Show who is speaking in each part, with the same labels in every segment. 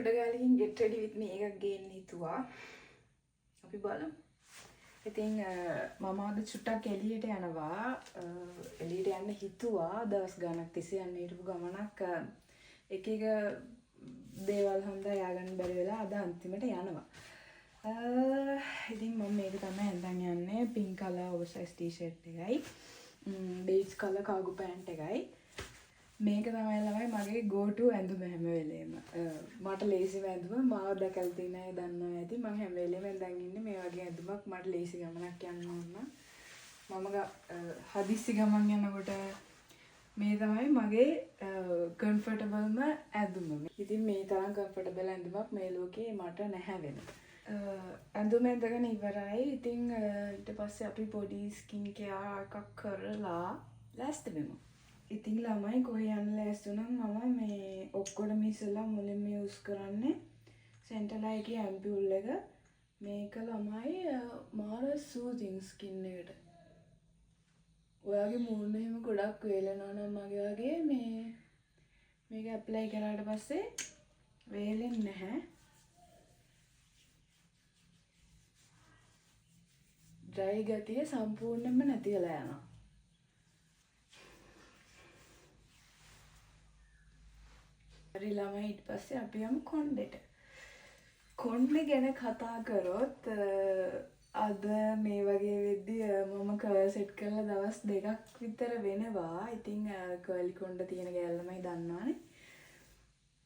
Speaker 1: උඩ ගාලකින් get ready with me එකක් ගේන්න හිතුවා. අපි බලමු. ඉතින් මම අද චුට්ටක් එළියට යනවා. එළියට යන්න හිතුවා දවස් ගාණක් තිස්සේ යන්න හිටපු ගමනක් එක එක දේවල් හම්දා ය아가න්න බැරි වෙලා අද අන්තිමට යනවා. ඉතින් මම මේක තමයි අඳන් යන්නේ pink color oversize t-shirt එකයි beige color cargo pant එකයි. මේක තමයි ළමයි මගේ go to ඇඳුම හැම වෙලේම. මට ලේසිම ඇඳුම මාව දැකලා තියෙන අය දන්නවා ඇති. මම හැම වෙලේම දැන් ඉන්නේ මේ වගේ ඇඳුමක් මට ලේසි ගමනක් යන්න ඕන. මම හදිස්සි ගමන් යනකොට මේ තමයි මගේ කම්ෆර්ටබල්ම ඇඳුම. ඉතින් මේ තරම් කම්ෆර්ටබල් ඇඳුමක් මේ ලෝකේ මට නැහැ වෙන. ඇඳුම ඇඳගෙන ඉවරයි. ඉතින් ඊට පස්සේ අපි පොඩි ස්කින් කෙයාර් එකක් කරලා ලෑස්ති වෙමු. ඉතින් ළමයි කොහේ යන්න ලෑස්ති වුණා මම මේ ඔක්කොම ඉස්සෙල්ලා මුලින්ම යූස් කරන්නේ සෙන්ටලයිගේ ඇම්පියුල් එක. මේක ළමයි මාර සූතින් ස්කින් එකට. ඔයාගේ මූණ එහෙම ගොඩක් වේලෙනවා නම් මගේ වගේ මේක ඇප්ලයි කරාට පස්සේ වේලෙන්නේ නැහැ. ඩ්‍රයි ගතිය සම්පූර්ණයෙන්ම නැති වෙලා යනවා. හරි ළමයි ඊට පස්සේ අපි යමු කොණ්ඩෙට. කොණ්ඩේ ගැන කතා කරොත් අද මේ වගේ වෙද්දි මම කර්ල් සෙට් කරලා දවස් 2ක් විතර වෙනවා. ඉතින් කර්ලි කොණ්ඩ තියෙන ගෑල් ළමයි දන්නවනේ.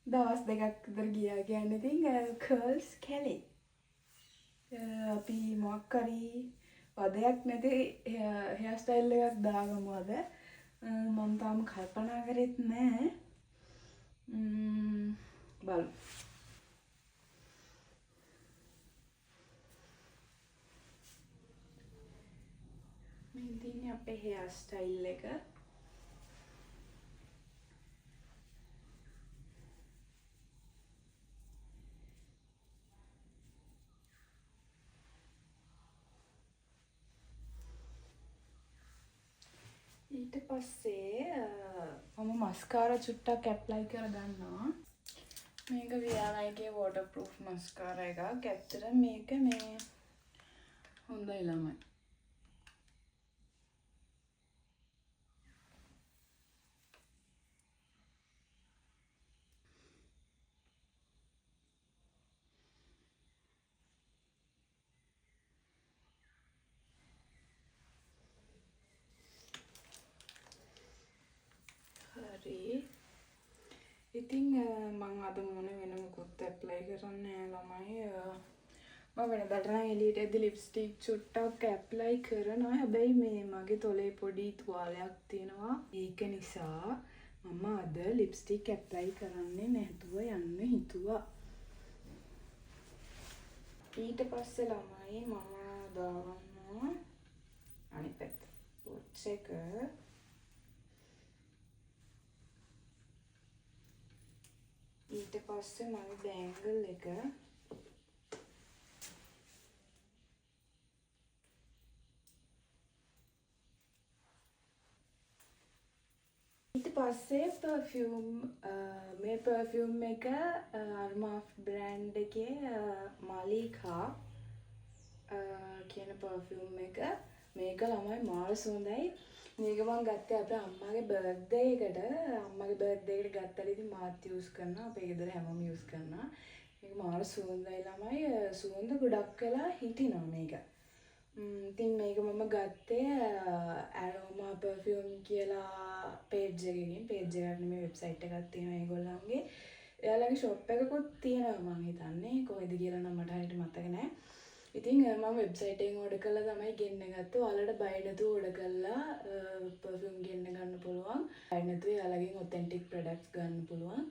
Speaker 1: දවස් 2ක් විතර ගියා කියන්නේ ඉතින් කර්ල්ස් කැලේ. අපි මොකක් හරි වදයක් නැති හෙයාර් ස්ටයිල් එකක් දාගමු අද. මම තාම කල්පනා කරෙත් නැහැ. බලමු. මේ තියෙන්නේ අපේ හෙයාර් ස්ටයිල් එක. ඊට පස්සේ මම මස්කාරා චුට්ටක් ඇප්ලයි කරගන්නවා. මේක වියාලයිගේ waterproof මස්කාරා එකක්. ඇත්තට මේක මේ හොඳයි ළමයි. ඉතින් මම අද මොන වෙන මොකුත් ඇප්ලයි කරන්නේ නැහැ ළමයි. මම වෙනදාට නම් එළියට එද්දි ලිප්ස්ටික් චුට්ටක් ඇප්ලයි කරනවා. හැබැයි මේ මගේ තොලේ පොඩි තුවාලයක් තියෙනවා. ඒක නිසා මම අද ලිප්ස්ටික් ඇප්ලයි කරන්නේ නැතුව යන්න හිතුවා. ඊට පස්සේ ළමයි මම දාගන්නවා අනිත් පැත්ත. පොට්ස් එක ඊට පස්සේ මගේ බෑන්ගල් එක ඊට පස්සේ පර්ෆියුම් මේ පර්ෆියුම් එක අර්මාෆ් බ්‍රෑන්ඩ් එකේ මාලිකා කියන පර්ෆියුම් එක. මේක ළමයි මාර සුවඳයි. මේක මම ගත්තේ අපේ අම්මාගේ බර්ත්ඩේ එකට. අම්මාගේ බර්ත්ඩේ එකට ගත්තා. ඉතින් මාත් යූස් කරනවා. අපේ ගෙදර හැමෝම යූස් කරනවා. මේක මාර සුවඳයි ළමයි. සුවඳ ගොඩක් වෙලා හිටිනවා මේක. ඉතින් මේක මම ගත්තේ ඇරෝමා පර්ෆියුම් කියලා පේජ් එකකින්. පේජ් එකක් නෙමෙයි වෙබ්සයිට් එකක් තියෙනවා ඒගොල්ලන්ගේ. එයාලගේ ෂොප් එකකුත් තියෙනවා මම හිතන්නේ. කොහෙද කියලා නම් මට හරියට මතක නැහැ. ඉතින් මම වෙබ්සයිට් එකෙන් ඕඩර් කළා තමයි ගෙන්න ගත්තේ. ඔයාලට බය නැතුව ඕඩර් කළා පර්ෆියුම් ගෙන්න ගන්න පුළුවන්. බය නැතුව එයාලගෙන් ඔතෙන්ටික් ප්‍රොඩක්ට්ස් ගන්න පුළුවන්.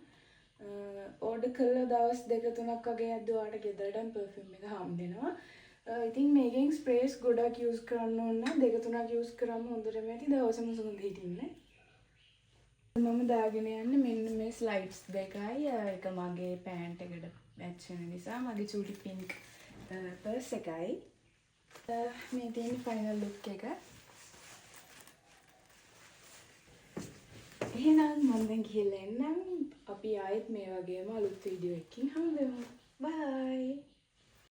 Speaker 1: ඕඩර් කළා දවස් 2-3ක් වගේ යද්දී ඔයාලට ගෙදරටම පර්ෆියුම් එක හම්බ වෙනවා. ඉතින් මේකෙන් ස්ප්‍රේස් ගොඩක් යූස් කරන්න ඕන. 2-3ක් යූස් කරාම හොඳටම ඇති. දවසම සුවඳ හිටින්නේ. මම දාගෙන යන්නේ මෙන්න මේ ස්ලයිඩ්ස් දෙකයි. එක මගේ පෑන්ට් එකට මැච් වෙන නිසා මගේ චූටි පින්ක් පර්ස් එකයි. මේ තියෙන ෆයිනල් ලුක් එක. එහෙනම් මම දැන් ගිහලා එන්නම්. අපි ආයෙත් මේ වගේම අලුත් වීඩියෝ එකකින් හම්බෙමු. බයි.